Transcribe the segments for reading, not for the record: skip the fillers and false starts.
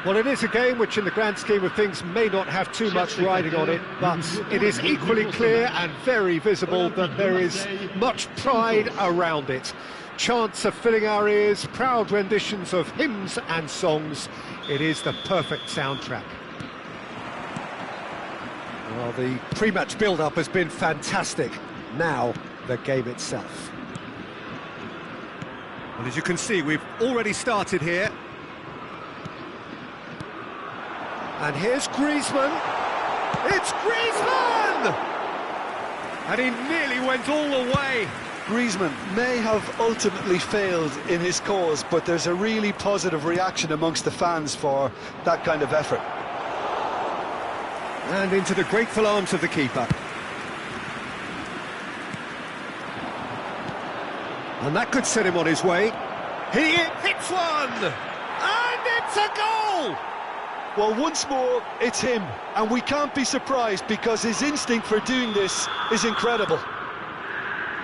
Well, it is a game which in the grand scheme of things may not have too much riding on it, but it is equally clear and very visible that there is much pride around it. Chants are filling our ears, proud renditions of hymns and songs. It is the perfect soundtrack. Well, the pre-match build-up has been fantastic. Now, the game itself. And as you can see, we've already started here. And here's Griezmann. It's Griezmann! And he nearly went all the way. Griezmann may have ultimately failed in his cause, but there's a really positive reaction amongst the fans for that kind of effort. And into the grateful arms of the keeper. And that could set him on his way. He hits one! And it's a goal! Well, once more, it's him, and we can't be surprised because his instinct for doing this is incredible.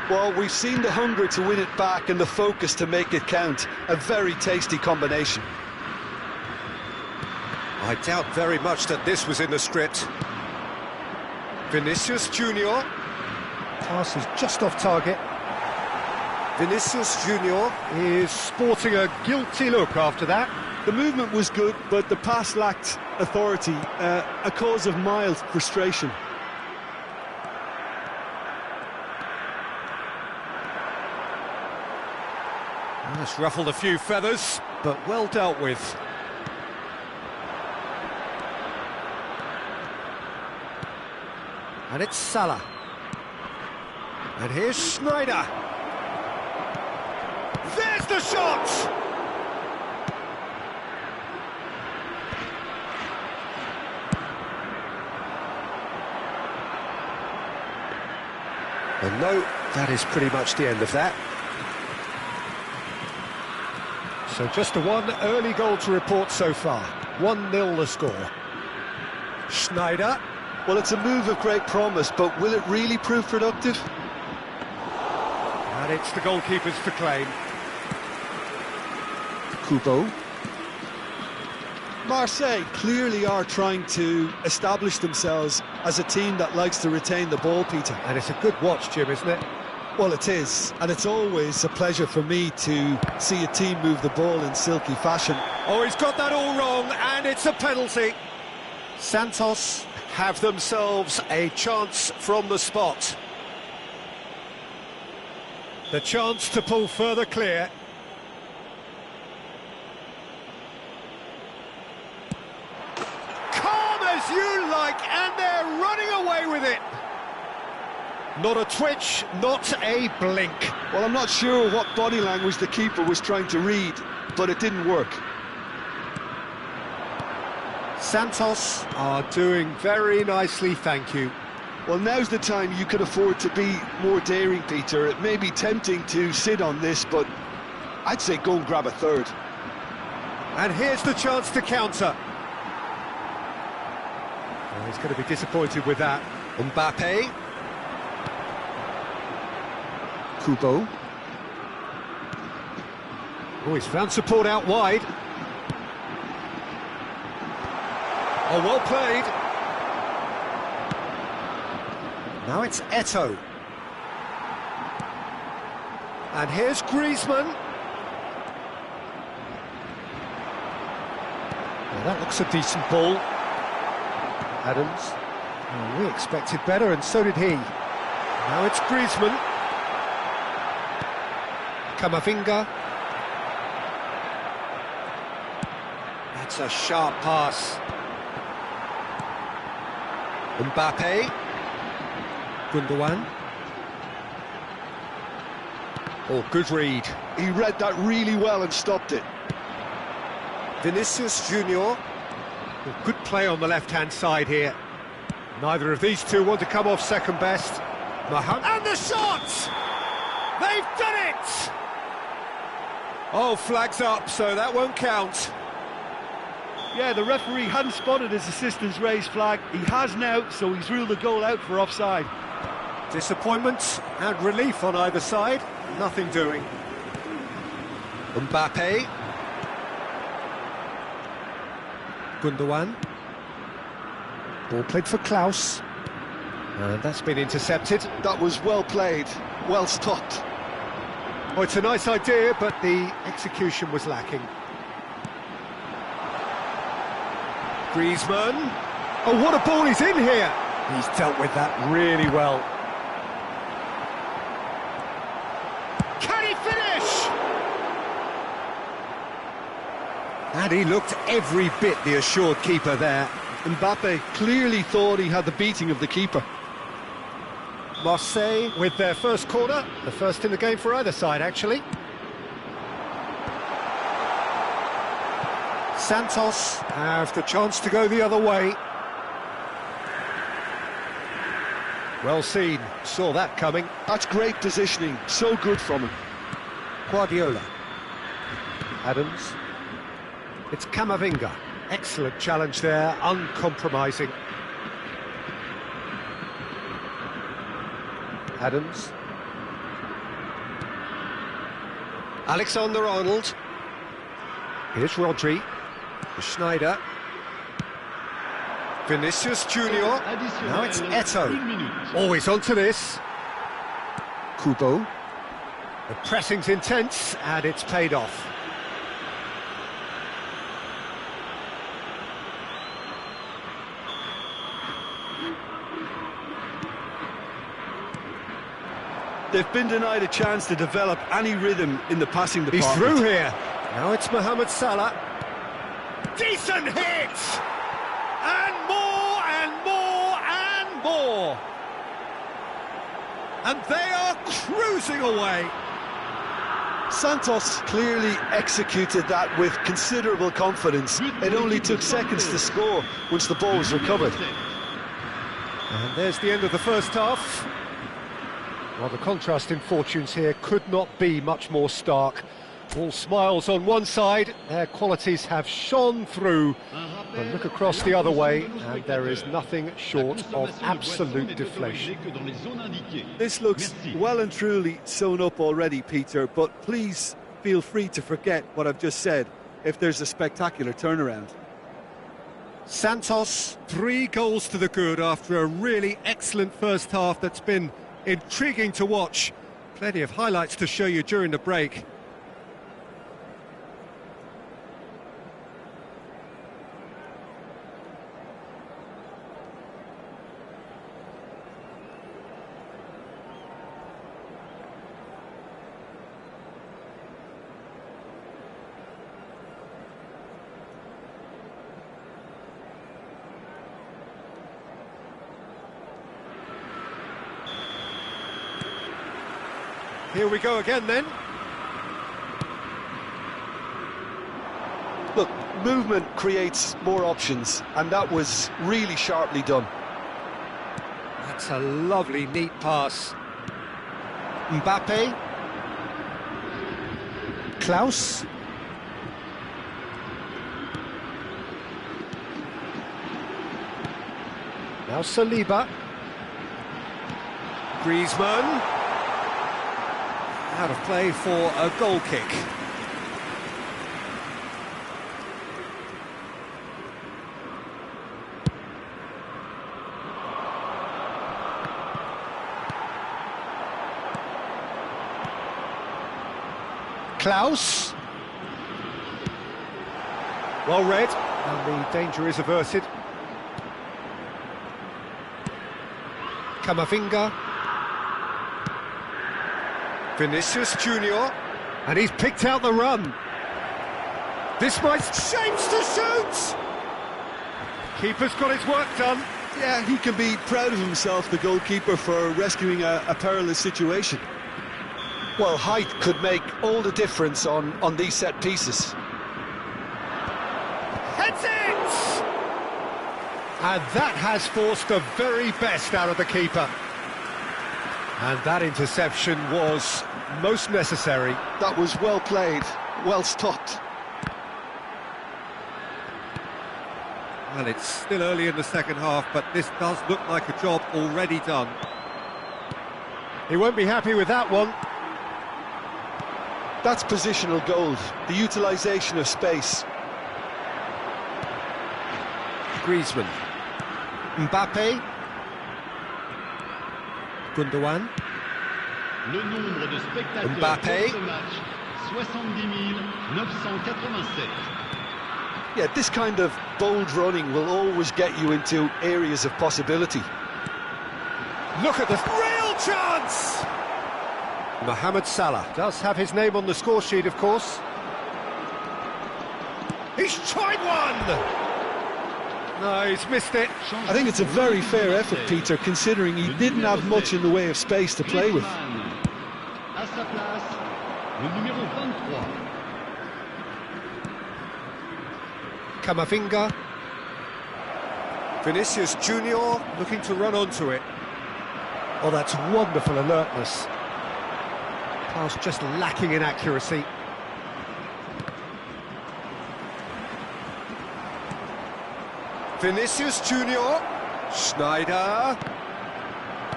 Well, we've seen the hunger to win it back and the focus to make it count. A very tasty combination. I doubt very much that this was in the script. Vinicius Junior. Pass is just off target. Vinicius Junior is sporting a guilty look after that. The movement was good, but the pass lacked authority, a cause of mild frustration. That's ruffled a few feathers, but well dealt with. And it's Salah. And here's Schneider. There's the shot! And no, that is pretty much the end of that. So just the one early goal to report so far. 1-0 the score. Schneider. Well, it's a move of great promise, but will it really prove productive? And it's the goalkeeper's to claim. Kubo. Marseille clearly are trying to establish themselves as a team that likes to retain the ball, Peter. And it's a good watch, Jim, isn't it? Well, it is, and it's always a pleasure for me to see a team move the ball in silky fashion. Oh, he's got that all wrong, and it's a penalty. Santos have themselves a chance from the spot. The chance to pull further clear. Calm as you like, and they're running away with it. Not a twitch, not a blink. Well, I'm not sure what body language the keeper was trying to read, but it didn't work. Santos are doing very nicely, thank you. Well, now's the time you can afford to be more daring, Peter. It may be tempting to sit on this, but I'd say go and grab a third. And here's the chance to counter. Oh, he's going to be disappointed with that. Mbappe. Kubo. Oh, he's found support out wide. Oh, well played. Now it's Eto'o. And here's Griezmann. Well, that looks a decent ball. Adams. Oh, we expected better, and so did he. Now it's Griezmann. Camavinga. That's a sharp pass. Mbappe. Gundogan. Oh, good read. He read that really well and stopped it. Vinicius Junior. Well, good play on the left-hand side here. Neither of these two want to come off second best. And the shot! They've done it! Oh, flags up, so that won't count. Yeah, the referee hadn't spotted his assistant's raised flag. He has now, so he's ruled the goal out for offside. Disappointment and relief on either side. Nothing doing. Mbappe. Gundogan. Ball played for Klaus. And that's been intercepted. That was well played, well stopped. Oh, it's a nice idea, but the execution was lacking. Griezmann. Oh, what a ball he's in here! He's dealt with that really well. Can he finish? And he looked every bit the assured keeper there. Mbappe clearly thought he had the beating of the keeper. Marseille with their first corner, the first in the game for either side, actually. Santos have the chance to go the other way. Well seen, saw that coming. That's great positioning, so good from him. Guardiola. Adams. It's Camavinga. Excellent challenge there, uncompromising. Adams. Alexander-Arnold. Here's Rodri. Schneider. Vinicius Junior. Now it's Eto'o. Always onto this. Kubo. The pressing's intense and it's paid off. They've been denied a chance to develop any rhythm in the passing department. He's through here. Now it's Mohamed Salah. Decent hit! And more and more and more. And they are cruising away. Santos clearly executed that with considerable confidence. It only took seconds to score once the ball was recovered. And there's the end of the first half. Well, the contrast in fortunes here could not be much more stark. All smiles on one side, their qualities have shone through. But look across the other way, and there is nothing short of absolute deflation. This looks well and truly sewn up already, Peter, but please feel free to forget what I've just said if there's a spectacular turnaround. Santos, 3 goals to the good after a really excellent first half that's been intriguing to watch. Plenty of highlights to show you during the break. Here we go again then. Look, movement creates more options, and that was really sharply done. That's a lovely, neat pass. Mbappe. Klaus. Now Saliba. Griezmann. Out of play for a goal kick. Klaus. Well read, and the danger is averted. Camavinga. Vinicius Junior, and he's picked out the run. This might shapes to shoot. Keeper's got his work done. Yeah, he can be proud of himself, the goalkeeper, for rescuing a perilous situation. Well, height could make all the difference on these set pieces. Heads it! And that has forced the very best out of the keeper. And that interception was most necessary. That was well played, well stopped. Well, it's still early in the second half, but this does look like a job already done. He won't be happy with that one. That's positional gold, the utilisation of space. Griezmann. Mbappe. Gundogan. Le nombre de spectateurs Mbappe. pour ce match, 70 987. Yeah, this kind of bold running will always get you into areas of possibility. Look at this real chance! Mohamed Salah does have his name on the score sheet, of course. He's tried one! No, he's missed it. I think it's a very fair effort, Peter, considering he didn't have much in the way of space to play with. À sa place, le numéro 23. Camavinga. Vinicius Junior looking to run onto it. Oh, that's wonderful alertness. Pass just lacking in accuracy. Vinicius Junior. Schneider.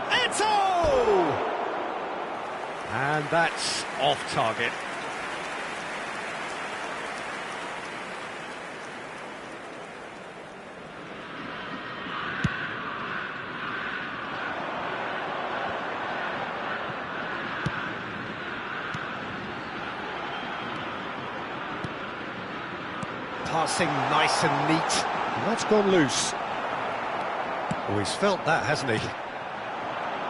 Eto'o! And that's off target. Passing nice and neat. And that's gone loose. Oh, he's felt that, hasn't he?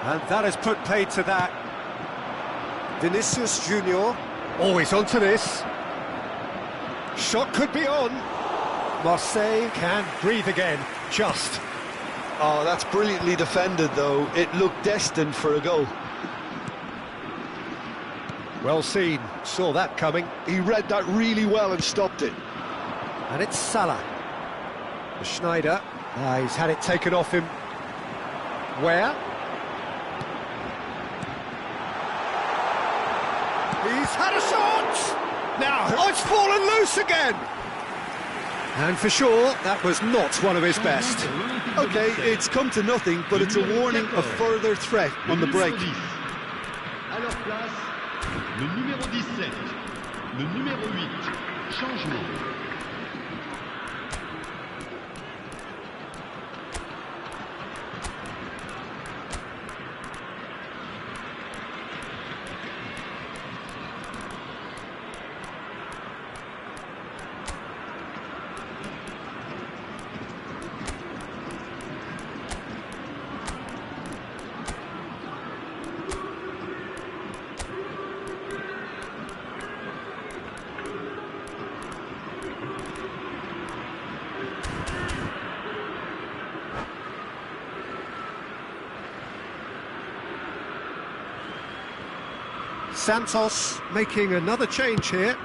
And that has put paid to that. Vinicius Junior. Always onto this. Shot could be on. Marseille can breathe again. Just. Oh, that's brilliantly defended, though. It looked destined for a goal. Well seen. Saw that coming. He read that really well and stopped it. And it's Salah. Schneider. He's had it taken off him. Where? He's had a shot! Now, oh, it's fallen loose again! And for sure, that was not one of his best. OK, it's come to nothing, but it's a warning of further threat on the break. À leur place, le numéro 17, le numéro 8, changement. Santos making another change here.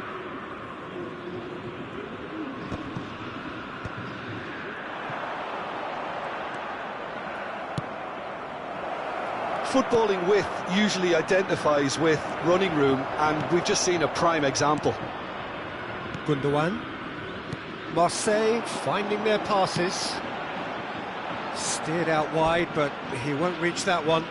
Footballing width usually identifies with running room, and we've just seen a prime example. Gundogan. Marseille finding their passes. Steered out wide, but he won't reach that one.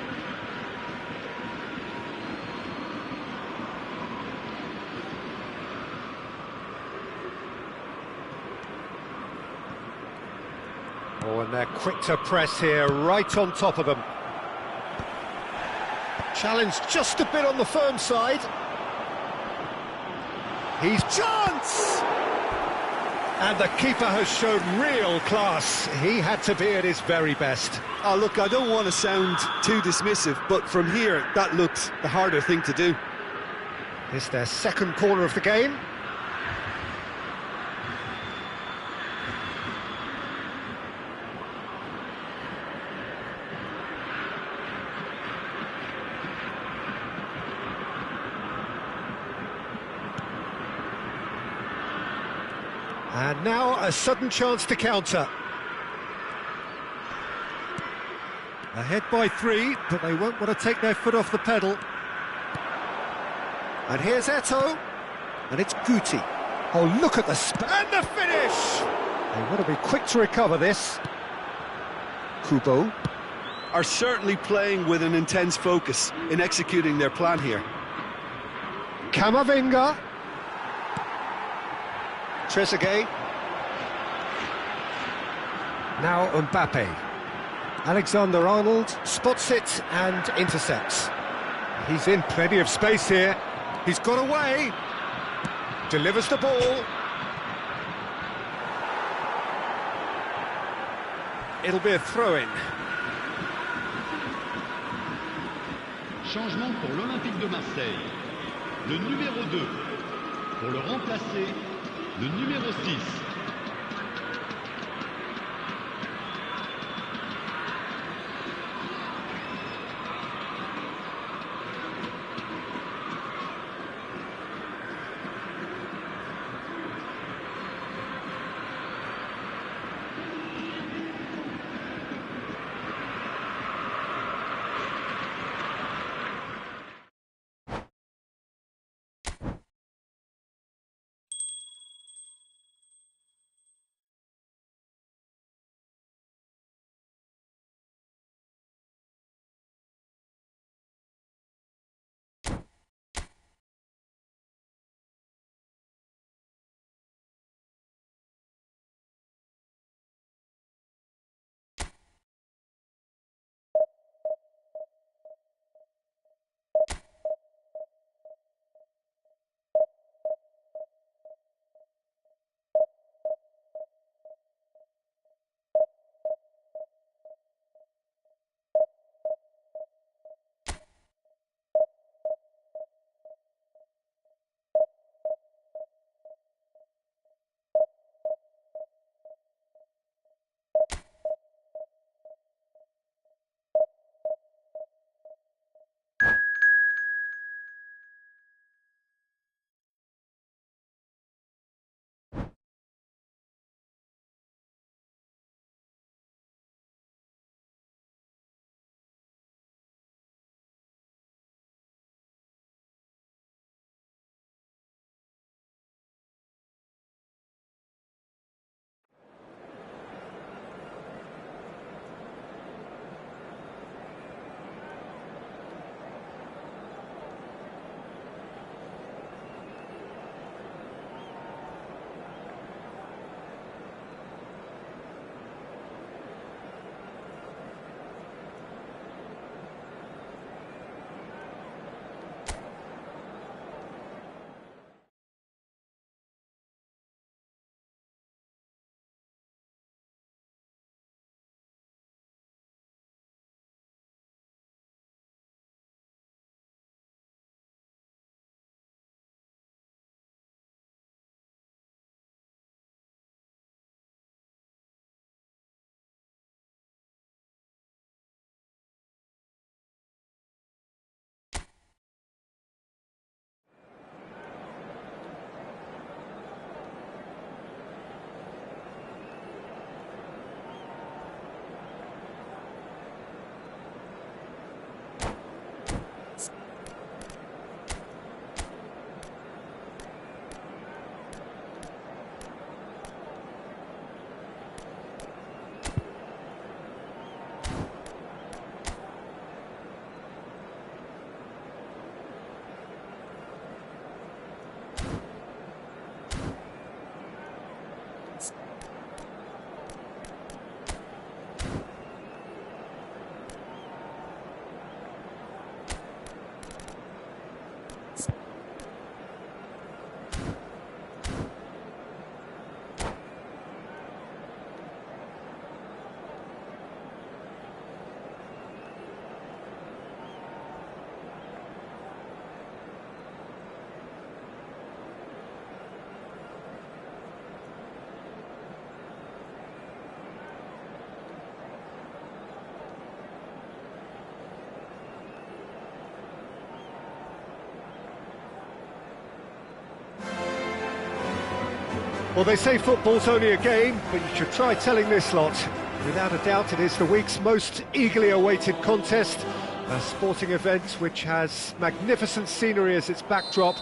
Oh, and they're quick to press here, right on top of them. Challenge just a bit on the firm side. He's chance! And the keeper has shown real class. He had to be at his very best. Oh, look, I don't want to sound too dismissive, but from here, that looked the harder thing to do. It's their second corner of the game. And now a sudden chance to counter. Ahead by 3, but they won't want to take their foot off the pedal. And here's Eto'o, and it's Guti. Oh, look at the and the finish! They want to be quick to recover this. Kubo. Are certainly playing with an intense focus in executing their plan here. Camavinga. Trezeguet. Now Mbappe. Alexander-Arnold spots it and intercepts. He's in plenty of space here. He's got away. Delivers the ball. It'll be a throw-in. Changement pour l'Olympique de Marseille. Le numéro 2. Pour le remplacer, le numéro 6. Well, they say football's only a game, but you should try telling this lot. Without a doubt, it is the week's most eagerly awaited contest, a sporting event which has magnificent scenery as its backdrop.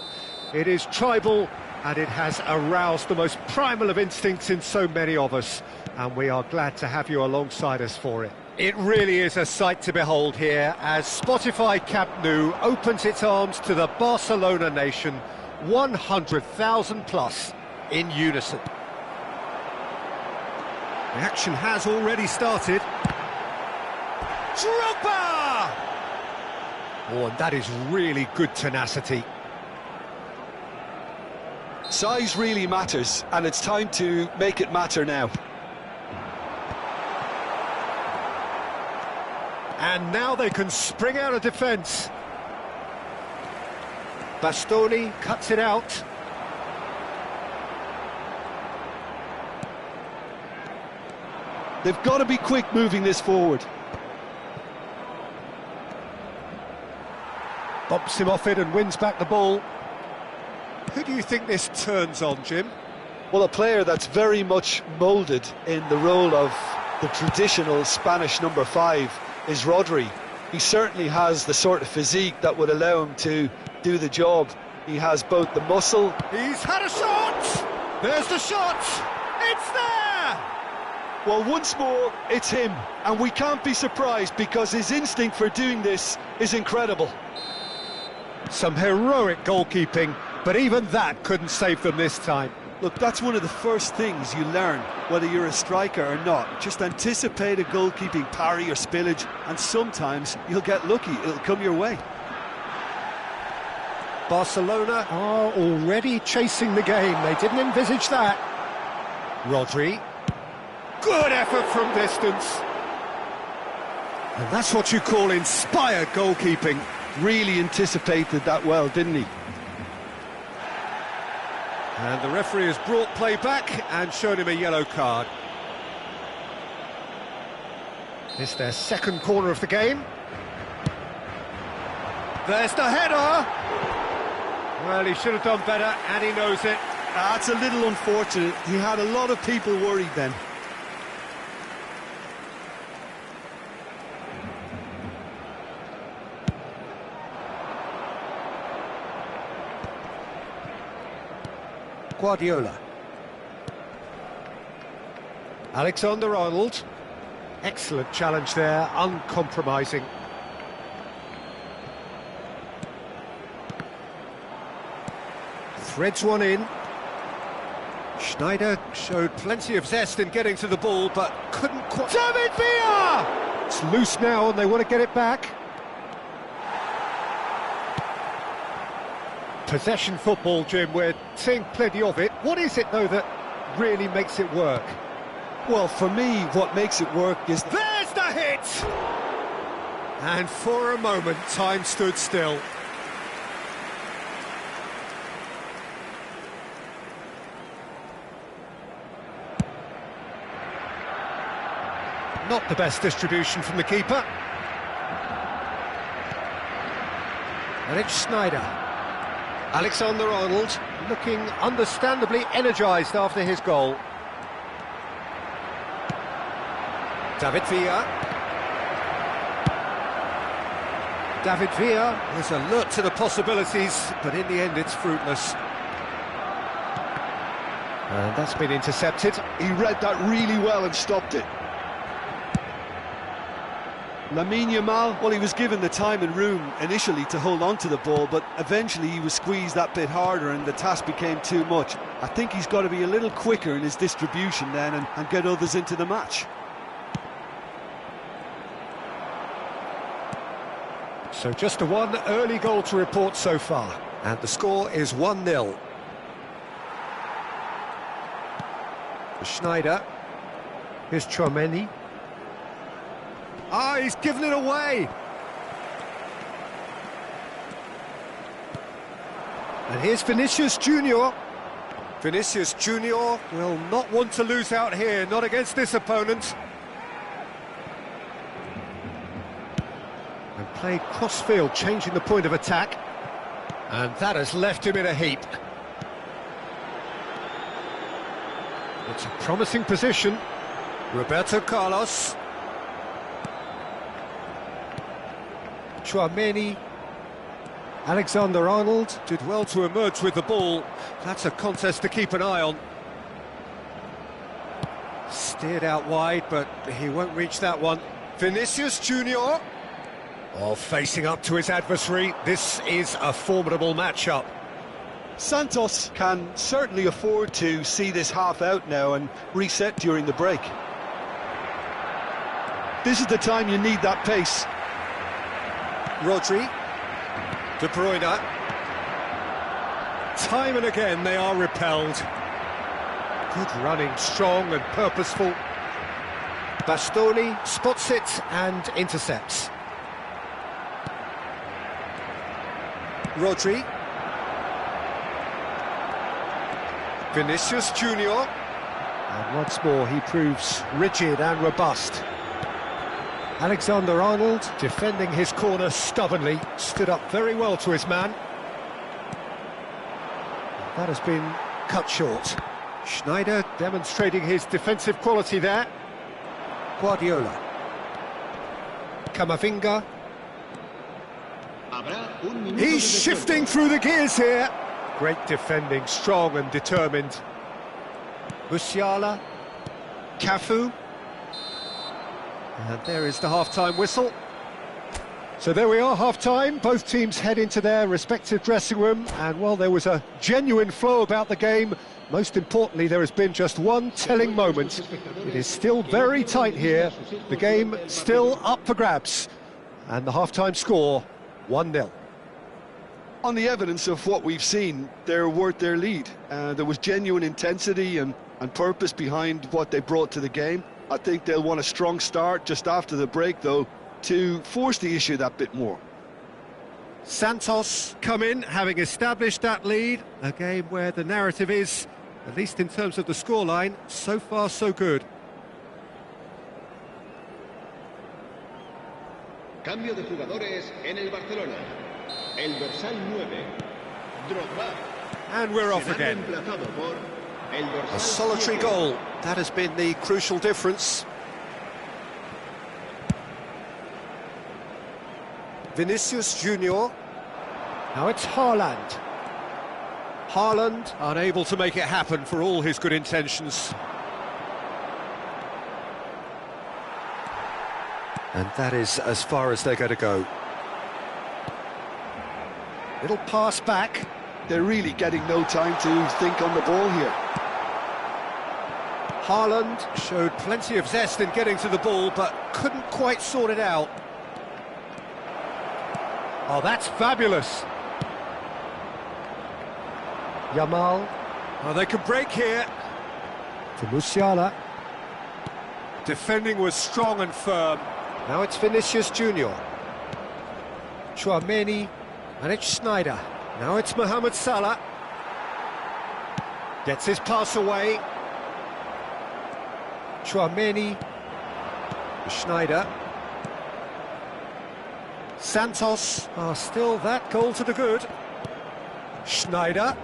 It is tribal, and it has aroused the most primal of instincts in so many of us, and we are glad to have you alongside us for it. It really is a sight to behold here as Spotify Camp Nou opens its arms to the Barcelona nation, 100,000 plus in unison. The action has already started. Drogba! Oh, and that is really good tenacity. Size really matters, and it's time to make it matter now. And now they can spring out of defence. Bastoni cuts it out. They've got to be quick moving this forward. Bumps him off it and wins back the ball. Who do you think this turns on, Jim? Well, a player that's very much moulded in the role of the traditional Spanish number 5 is Rodri. He certainly has the sort of physique that would allow him to do the job. He has both the muscle. He's had a shot! There's the shot! It's there! Well, once more, it's him. And we can't be surprised because his instinct for doing this is incredible. Some heroic goalkeeping, but even that couldn't save them this time. Look, that's one of the first things you learn, whether you're a striker or not. Just anticipate a goalkeeping parry or spillage, and sometimes you'll get lucky, it'll come your way. Barcelona are already chasing the game. They didn't envisage that. Rodri. Good effort from distance. And that's what you call inspired goalkeeping. Really anticipated that well, didn't he? And the referee has brought play back and shown him a yellow card. It's their second corner of the game. There's the header! Well, he should have done better, and he knows it. That's a little unfortunate. He had a lot of people worried then. Guardiola. Alexander-Arnold. Excellent challenge there, uncompromising. Threads one in. Schneider showed plenty of zest in getting to the ball, but couldn't quite... David Villa! It's loose now and they want to get it back. Possession football, Jim, we're seeing plenty of it. What is it, though, that really makes it work? Well, for me, what makes it work is... There's the hit! And for a moment, time stood still. Not the best distribution from the keeper. And it's Schneider. Alexander-Arnold looking understandably energised after his goal. David Villa. David Villa is alert to the possibilities, but in the end it's fruitless. And that's been intercepted. He read that really well and stopped it. Lamine Yamal, well, he was given the time and room initially to hold on to the ball, but eventually he was squeezed that bit harder and the task became too much. I think he's got to be a little quicker in his distribution then and get others into the match. So just a one early goal to report so far, and the score is 1-0. Schneider. Here's Chouameni. Ah, he's given it away. And here's Vinicius Junior. Vinicius Junior will not want to lose out here, not against this opponent. And played cross-field, changing the point of attack. And that has left him in a heap. It's a promising position. Roberto Carlos. Chouameni. Alexander-Arnold did well to emerge with the ball. That's a contest to keep an eye on. Steered out wide, but he won't reach that one. Vinicius Junior. Oh, facing up to his adversary. This is a formidable matchup. Santos can certainly afford to see this half out now and reset during the break. This is the time you need that pace. Rodri. De Bruyne. Time and again they are repelled. Good running, strong and purposeful. Bastoni spots it and intercepts. Rodri. Vinicius Junior. And once more he proves rigid and robust. Alexander-Arnold defending his corner stubbornly, stood up very well to his man. That has been cut short. Schneider demonstrating his defensive quality there. Guardiola. Camavinga. He's shifting through the gears here. Great defending, strong and determined. Musiala. Cafu. And there is the half-time whistle. So there we are, half-time. Both teams head into their respective dressing room. And while there was a genuine flow about the game, most importantly, there has been just one telling moment. It is still very tight here. The game still up for grabs. And the half-time score, 1-0. On the evidence of what we've seen, they're worth their lead. There was genuine intensity and purpose behind what they brought to the game. I think they'll want a strong start just after the break, though, to force the issue that bit more. Santos come in, having established that lead. A game where the narrative is, at least in terms of the scoreline, so far so good. Cambio de jugadores en el Barcelona. El dorsal 9, Drogba. And we're off again. A solitary goal. That has been the crucial difference. Vinicius Junior. Now it's Haaland. Haaland unable to make it happen for all his good intentions. And that is as far as they're going to go. Little pass back. They're really getting no time to think on the ball here. Haaland showed plenty of zest in getting to the ball, but couldn't quite sort it out. Oh, that's fabulous. Yamal. Oh, they can break here. To Musiala. Defending was strong and firm. Now it's Vinicius Junior. Tchouaméni. And it's Schneider. Now it's Mohamed Salah. Gets his pass away. Tchouaméni. Schneider. Santos. Still that goal to the good. Schneider.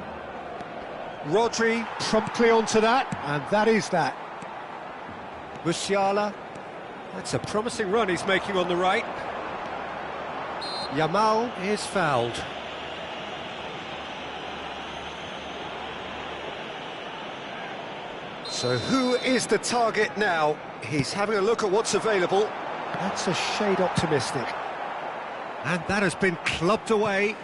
Rodri promptly onto that, and that is that. Musiala. That's a promising run he's making on the right. Yamal is fouled. So who is the target now? He's having a look at what's available. That's a shade optimistic. And that has been clubbed away.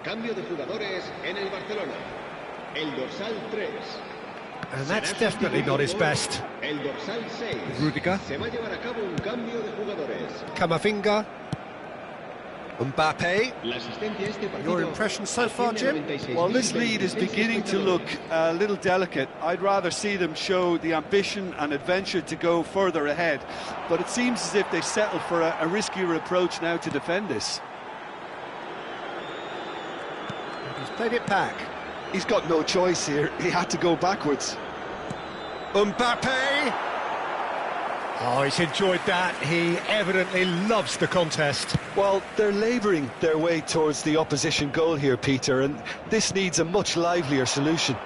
Cambio de jugadores en el Barcelona. El dorsal 3. And that's definitely not his best. El dorsal 6. Rudiger. Se va a llevar a cabo un cambio de jugadores. Camavinga. Mbappe. La asistencia a este partido. Your impression so far, Jim? Well, this lead is beginning to look a little delicate. I'd rather see them show the ambition and adventure to go further ahead. But it seems as if they settle for a riskier approach now to defend this. He's played it back. He's got no choice here. He had to go backwards. Mbappe! Oh, he's enjoyed that. He evidently loves the contest. Well, they're labouring their way towards the opposition goal here, Peter, and this needs a much livelier solution.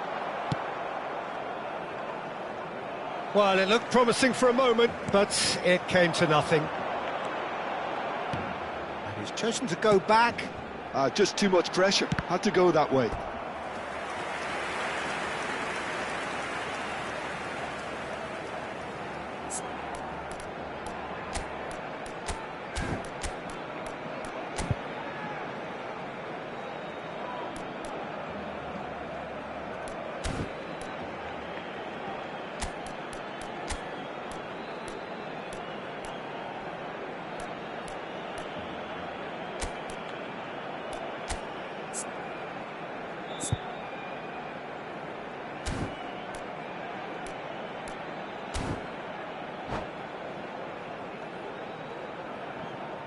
Well, it looked promising for a moment, but it came to nothing. And he's chosen to go back. Just too much pressure. Had to go that way.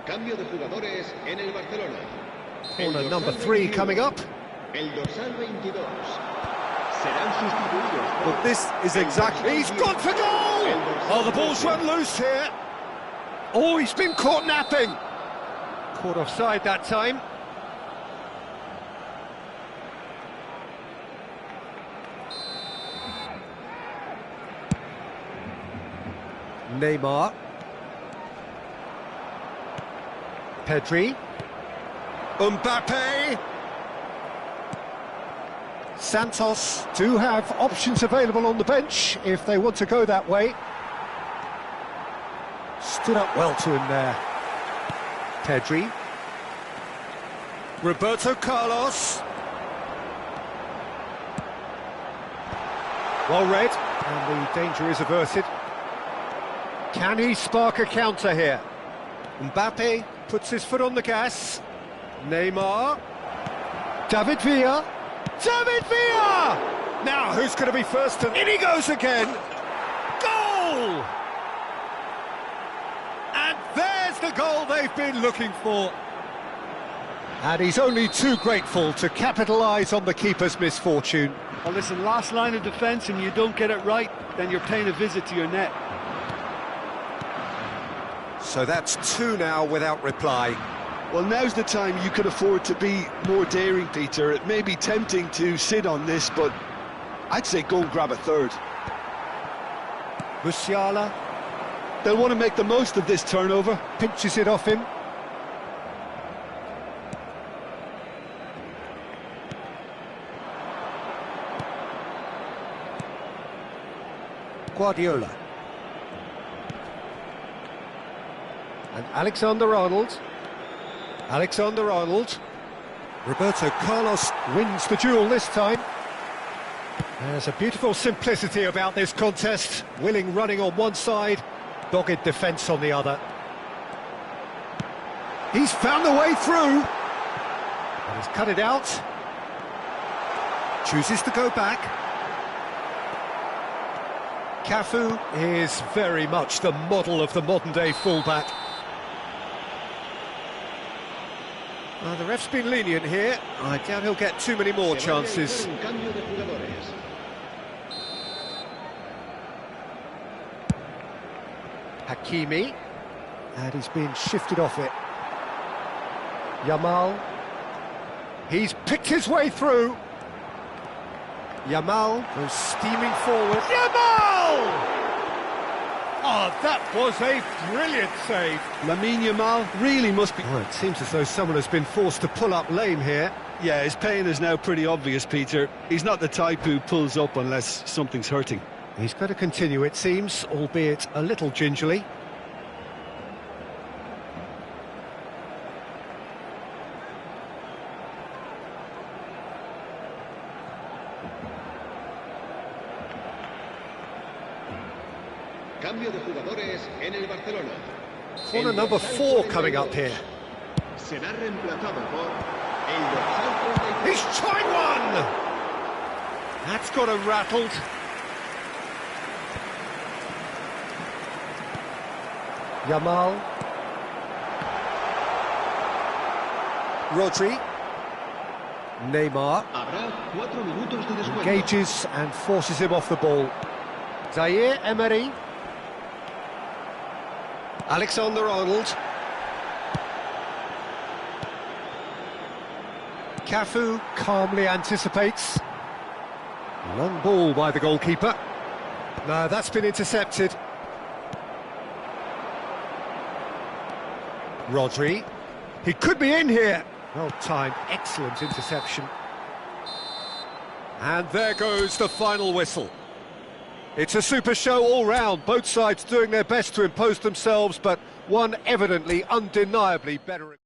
Cambio de jugadores en el Barcelona. Corner number 3 coming up. El dorsal 22. Serán sustituidos. But this is exactly... He's gone for goal! Oh, the ball's run loose here. Oh, he's been caught napping. Caught offside that time. Neymar. Pedri. Mbappe. Santos do have options available on the bench if they want to go that way. Stood up well to him there. Pedri. Roberto Carlos. Well read, and the danger is averted. Can he spark a counter here? Mbappe puts his foot on the gas. Neymar. David Villa. David Villa! Now, who's going to be first? And in he goes again. Goal! And there's the goal they've been looking for. And he's only too grateful to capitalise on the keeper's misfortune. Well, listen, last line of defence and you don't get it right, then you're paying a visit to your net. So that's 2 now without reply. Well, now's the time you could afford to be more daring, Peter. It may be tempting to sit on this, but I'd say go and grab a third. Musiala They'll want to make the most of this turnover. pinches it off him. Guardiola. And Alexander-Arnold. Alexander-Arnold. Roberto Carlos wins the duel this time. There's a beautiful simplicity about this contest. Willing running on one side, dogged defence on the other. He's found the way through. And he's cut it out. Chooses to go back. Cafu is very much the model of the modern-day fullback. The ref's been lenient here. I doubt he'll get too many more chances. Hakimi. And he's been shifted off it. Yamal. He's picked his way through. Yamal goes steaming forward. Yamal! Oh, that was a brilliant save. Lamine Yamal really must be... Well, it seems as though someone has been forced to pull up lame here. Yeah, his pain is now pretty obvious, Peter. He's not the type who pulls up unless something's hurting. He's got to continue, it seems, albeit a little gingerly. Cambio de jugadores en el Barcelona. Corner number 4 coming up here. Será reemplazado por el dorsal 33. He's tried one! That's got him rattled. Yamal. Rodri. Neymar. Habrá 4 minutos de descuento. Engages and forces him off the ball. Zaire Emery. Alexander-Arnold. Cafu calmly anticipates. Long ball by the goalkeeper. No, that's been intercepted. Rodri. He could be in here. Well timed, excellent interception. And there goes the final whistle. It's a super show all round, both sides doing their best to impose themselves, but one evidently, undeniably better.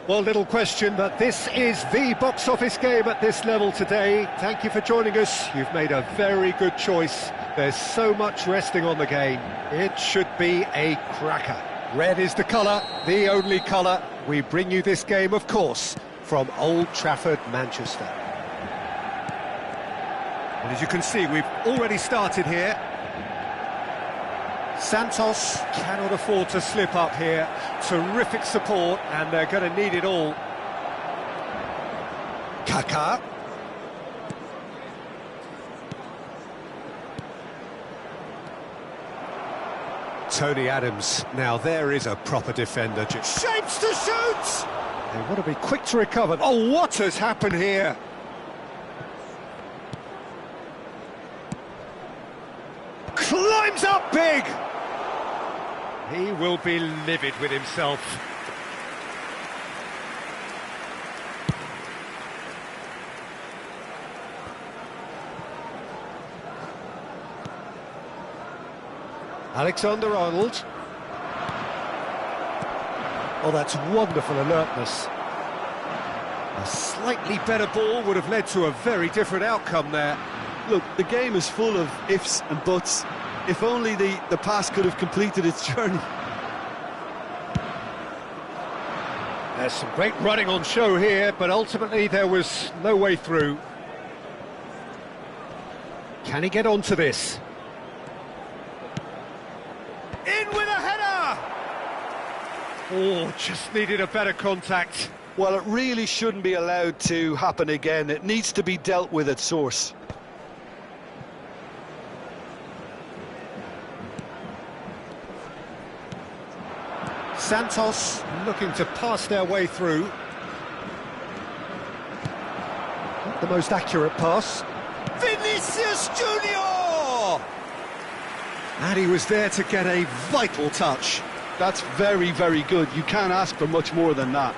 Well, little question that this is the box office game at this level today. Thank you for joining us. You've made a very good choice. There's so much resting on the game. It should be a cracker. Red is the colour, the only colour. We bring you this game, of course, from Old Trafford, Manchester. And as you can see, we've already started here. Santos cannot afford to slip up here. Terrific support, and they're going to need it all. Kaká. Tony Adams. Now there is a proper defender. Shapes to shoot! They want to be quick to recover. Oh, what has happened here? Climbs up big! He will be livid with himself. Alexander-Arnold. Oh, that's wonderful alertness. A slightly better ball would have led to a very different outcome there. Look, the game is full of ifs and buts. If only the pass could have completed its journey. There's some great running on show here, but ultimately there was no way through. Can he get onto this? In with a header! Oh, just needed a better contact. Well, it really shouldn't be allowed to happen again. It needs to be dealt with at source. Santos looking to pass their way through. Not the most accurate pass. Vinicius Junior! And he was there to get a vital touch. That's very, very good. You can't ask for much more than that.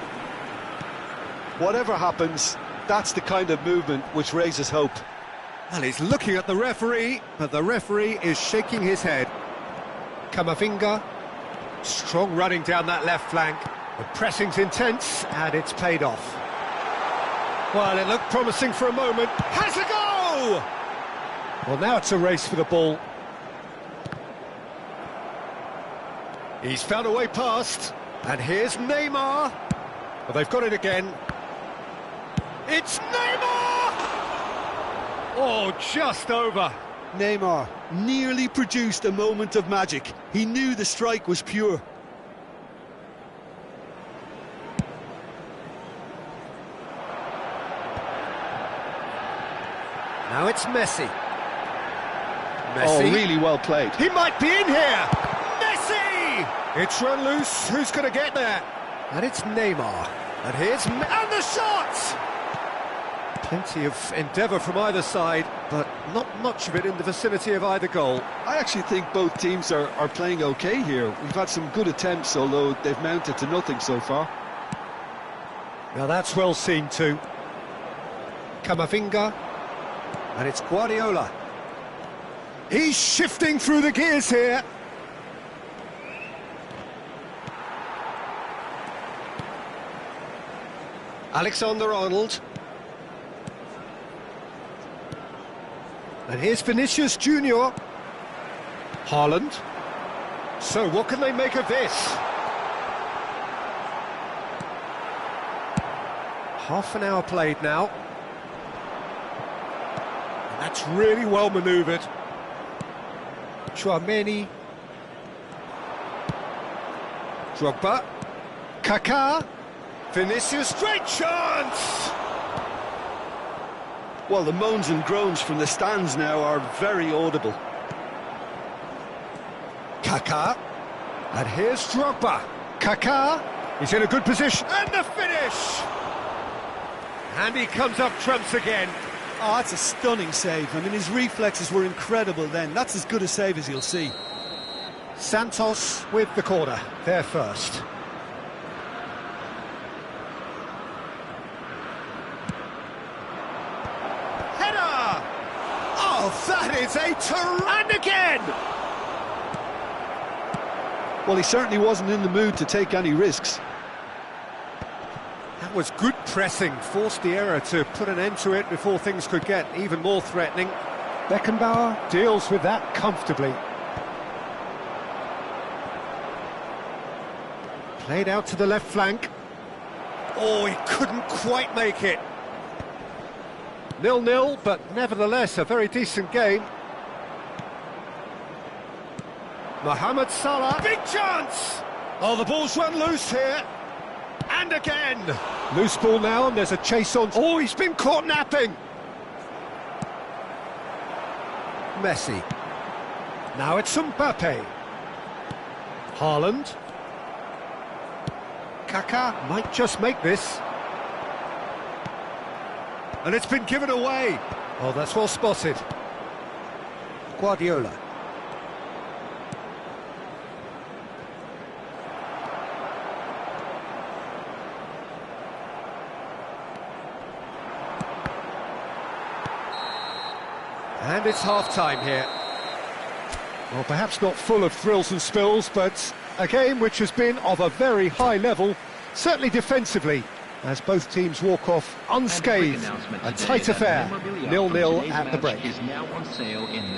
Whatever happens, that's the kind of movement which raises hope. Well, he's looking at the referee, but the referee is shaking his head. Camavinga, strong running down that left flank. The pressing's intense, and it's paid off. Well, it looked promising for a moment. Has a go! Well, now it's a race for the ball. He's found a way past, and here's Neymar. Well, they've got it again. It's Neymar! Oh, just over. Neymar nearly produced a moment of magic. He knew the strike was pure. Now it's Messi. Oh, really well played. He might be in here! Messi! It's run loose. Who's going to get there? And it's Neymar. And here's... and the shot! Plenty of endeavour from either side, but not much of it in the vicinity of either goal. I actually think both teams are playing okay here. We've had some good attempts, although they've mounted to nothing so far. Now that's well seen too. Camavinga. And it's Guardiola. He's shifting through the gears here. Alexander-Arnold. And here's Vinicius Junior. Haaland. So what can they make of this? Half an hour played now. And that's really well manoeuvred. Chouameni. Drogba. Kaká. Vinicius, great chance! Well, the moans and groans from the stands now are very audible. Kaká. And here's Drogba. Kaká. He's in a good position. And the finish! And he comes up trumps again. Oh, that's a stunning save. I mean, his reflexes were incredible then. That's as good a save as you'll see. Santos with the corner. They're first. Header! Oh, that is a and again! Well, he certainly wasn't in the mood to take any risks. That was good pressing, forced the error to put an end to it before things could get even more threatening. Beckenbauer deals with that comfortably. Played out to the left flank. Oh, he couldn't quite make it. 0-0, but nevertheless a very decent game. Mohamed Salah, big chance! Oh, the ball's run loose here. And again! Loose ball now, and there's a chase on. Oh, he's been caught napping! Messi. Now it's Mbappe. Haaland. Kaká might just make this. And it's been given away. Oh, that's well spotted. Guardiola. And it's half-time here. Well, perhaps not full of thrills and spills, but a game which has been of a very high level, certainly defensively, as both teams walk off unscathed. A tight affair, 0-0 at the break.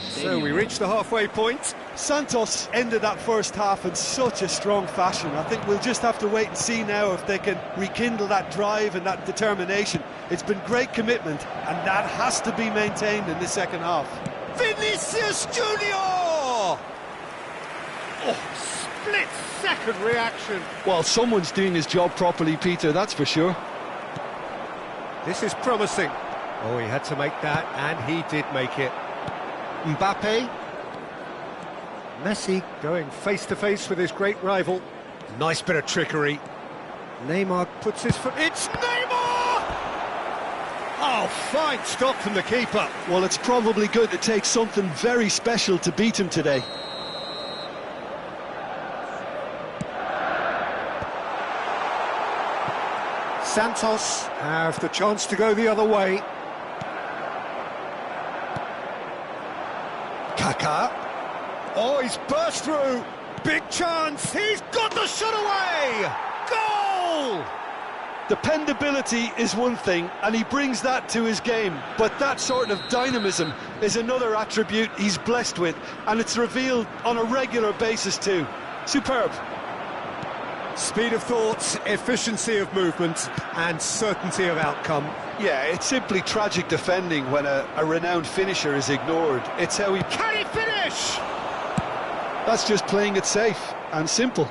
So we reach the halfway point. Santos ended that first half in such a strong fashion. I think we'll just have to wait and see now if they can rekindle that drive and that determination. It's been great commitment, and that has to be maintained in the second half. Vinicius Junior! Oh, split-second reaction. Well, someone's doing his job properly, Peter, that's for sure. This is promising. Oh, he had to make that, and he did make it. Mbappe. Messi going face-to-face with his great rival. Nice bit of trickery. Neymar puts his foot... It's Neymar! Oh, fine stop from the keeper. Well, it's probably good to take something very special to beat him today. Santos have the chance to go the other way. Kaká. Oh, he's burst through. Big chance. He's got the shot away. Goal! Dependability is one thing, and he brings that to his game. But that sort of dynamism is another attribute he's blessed with, and it's revealed on a regular basis too. Superb. Speed of thought, efficiency of movement, and certainty of outcome. Yeah, it's simply tragic defending when a renowned finisher is ignored. It's how he... Can he finish? That's just playing it safe and simple.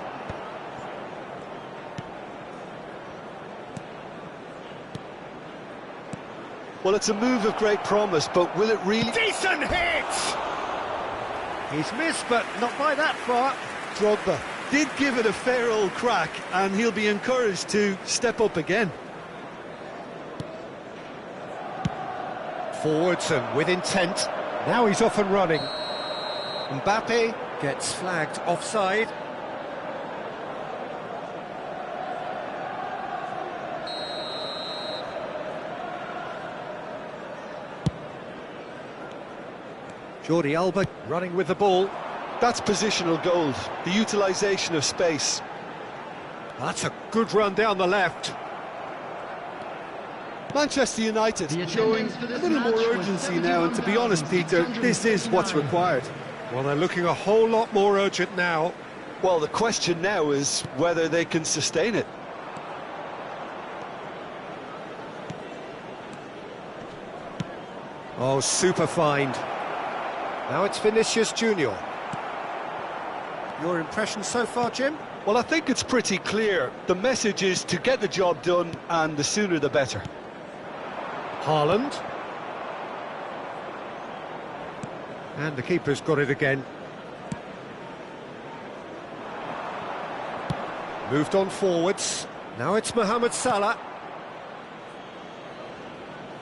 Well, it's a move of great promise, but will it really... Decent hit! He's missed, but not by that far. Drogba did give it a fair old crack, and he'll be encouraged to step up again. Forwards and with intent. Now he's off and running. Mbappe gets flagged offside. Jordi Alba running with the ball. That's positional gold, the utilisation of space. That's a good run down the left. Manchester United showing a little more urgency now, and to be honest, Peter, this is what's required. Well, they're looking a whole lot more urgent now. Well, the question now is whether they can sustain it. Oh, super find. Now it's Vinicius Junior. Your impression so far, Jim? Well, I think it's pretty clear. The message is to get the job done, and the sooner the better. Haaland. And the keeper's got it again. Moved on forwards. Now it's Mohamed Salah.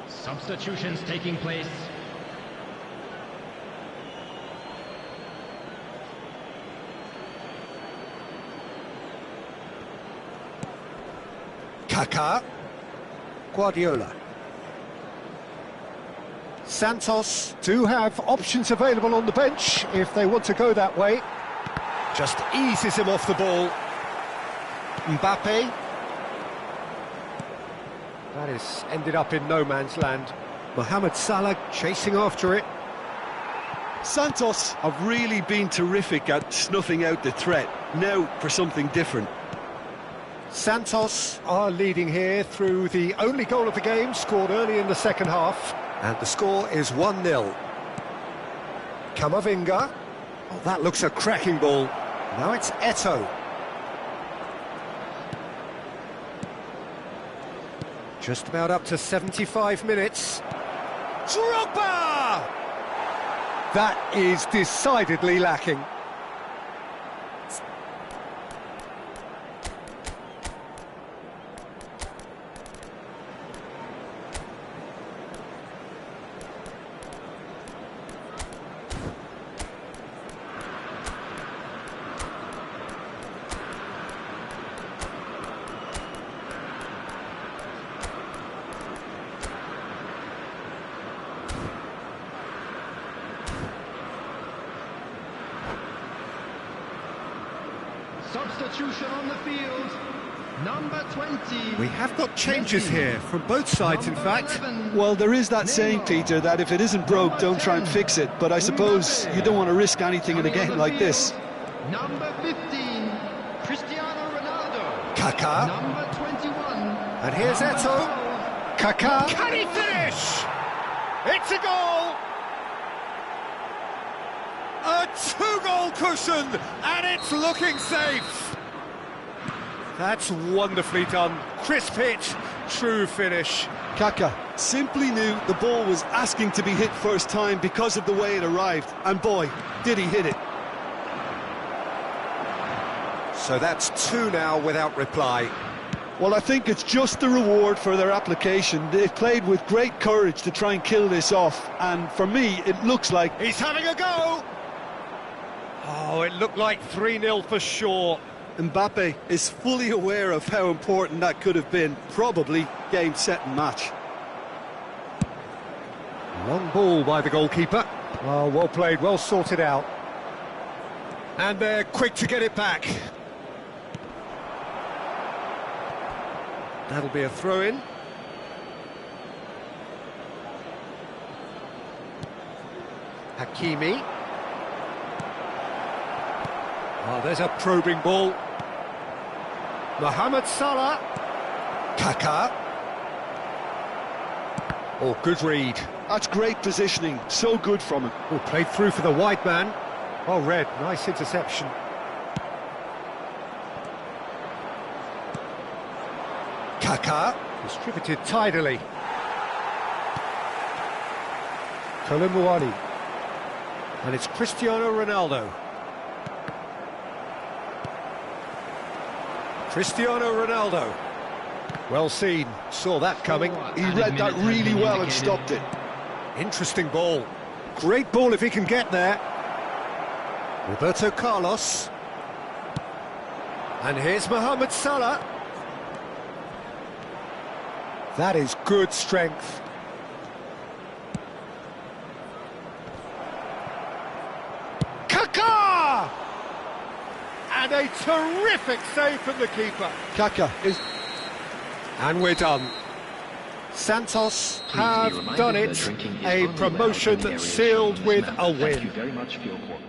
Substitutions taking place. Kaká. Guardiola. Santos do have options available on the bench if they want to go that way. Just eases him off the ball. Mbappe. That is ended up in no man's land. Mohamed Salah chasing after it. Santos have really been terrific at snuffing out the threat. Now for something different. Santos are leading here through the only goal of the game, scored early in the second half. And the score is 1-0. Camavinga. Oh, that looks a cracking ball. Now it's Eto'o. Just about up to 75 minutes. Drogba! That is decidedly lacking. Substitution on the field. Number 20. We have got changes here from both sides, in fact. Well, there is that saying, Peter, that if it isn't broke, don't try and fix it. But I suppose you don't want to risk anything in a game like this. Number 15, Cristiano Ronaldo. Kaká. Number 21. And here's Eto'o. Kaká. Can he finish? It's a goal! A two-goal cushion, and it's looking safe. That's wonderfully done. Crisp hit, true finish. Kaká simply knew the ball was asking to be hit first time because of the way it arrived. And boy, did he hit it. So that's two now without reply. Well, I think it's just the reward for their application. They've played with great courage to try and kill this off, and for me, it looks like... He's having a go! Oh, it looked like 3-0 for sure. Mbappe is fully aware of how important that could have been. Probably game, set and match. Long ball by the goalkeeper. Oh, well played, well sorted out. And they're quick to get it back. That'll be a throw-in. Hakimi. Oh, there's a probing ball. Mohamed Salah. Kaká. Oh, good read. That's great positioning, so good from him. Oh, played through for the wide man. Oh, Red, nice interception. Kaká, distributed tidily. Koulibaly. And it's Cristiano Ronaldo. Cristiano Ronaldo. Well seen, saw that coming. He read that really well and stopped it. Interesting ball. Great ball if he can get there. Roberto Carlos. And here's Mohamed Salah. That is good strength. Kaká! And a terrific save from the keeper. Kaká is... And we're done. Santos have done it. A promotion sealed with a win. Thank you very much for your cooperation.